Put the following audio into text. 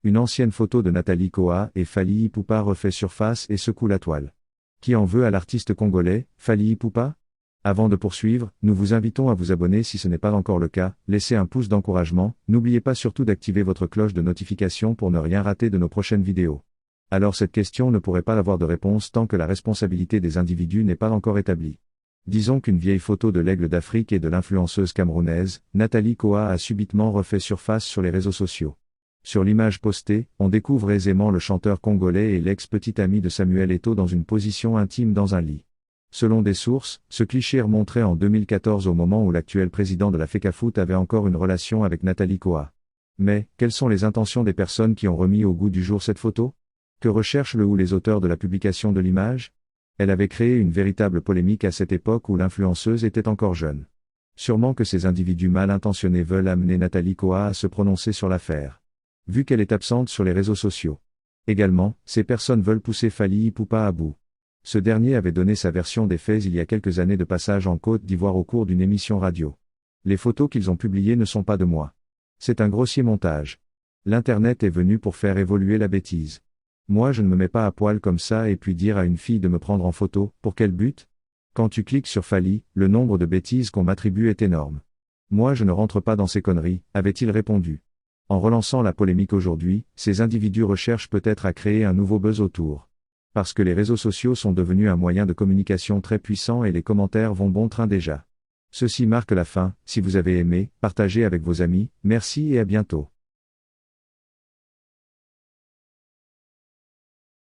Une ancienne photo de Nathalie Koa et Fally Ipupa refait surface et secoue la toile. Qui en veut à l'artiste congolais, Fally Ipupa? Avant de poursuivre, nous vous invitons à vous abonner si ce n'est pas encore le cas, laissez un pouce d'encouragement, n'oubliez pas surtout d'activer votre cloche de notification pour ne rien rater de nos prochaines vidéos. Alors cette question ne pourrait pas avoir de réponse tant que la responsabilité des individus n'est pas encore établie. Disons qu'une vieille photo de l'aigle d'Afrique et de l'influenceuse camerounaise, Nathalie Koa a subitement refait surface sur les réseaux sociaux. Sur l'image postée, on découvre aisément le chanteur congolais et l'ex-petit ami de Samuel Eto'o dans une position intime dans un lit. Selon des sources, ce cliché remonterait en 2014 au moment où l'actuel président de la FECAFOOT avait encore une relation avec Nathalie Koa. Mais, quelles sont les intentions des personnes qui ont remis au goût du jour cette photo? Que recherchent le ou les auteurs de la publication de l'image? Elle avait créé une véritable polémique à cette époque où l'influenceuse était encore jeune. Sûrement que ces individus mal intentionnés veulent amener Nathalie Koa à se prononcer sur l'affaire. Vu qu'elle est absente sur les réseaux sociaux. Également, ces personnes veulent pousser Fally Ipupa à bout. Ce dernier avait donné sa version des faits il y a quelques années de passage en Côte d'Ivoire au cours d'une émission radio. Les photos qu'ils ont publiées ne sont pas de moi. C'est un grossier montage. L'Internet est venu pour faire évoluer la bêtise. Moi je ne me mets pas à poil comme ça et puis dire à une fille de me prendre en photo, pour quel but? Quand tu cliques sur Fally, le nombre de bêtises qu'on m'attribue est énorme. Moi je ne rentre pas dans ces conneries, avait-il répondu. En relançant la polémique aujourd'hui, ces individus recherchent peut-être à créer un nouveau buzz autour. Parce que les réseaux sociaux sont devenus un moyen de communication très puissant et les commentaires vont bon train déjà. Ceci marque la fin, si vous avez aimé, partagez avec vos amis, merci et à bientôt.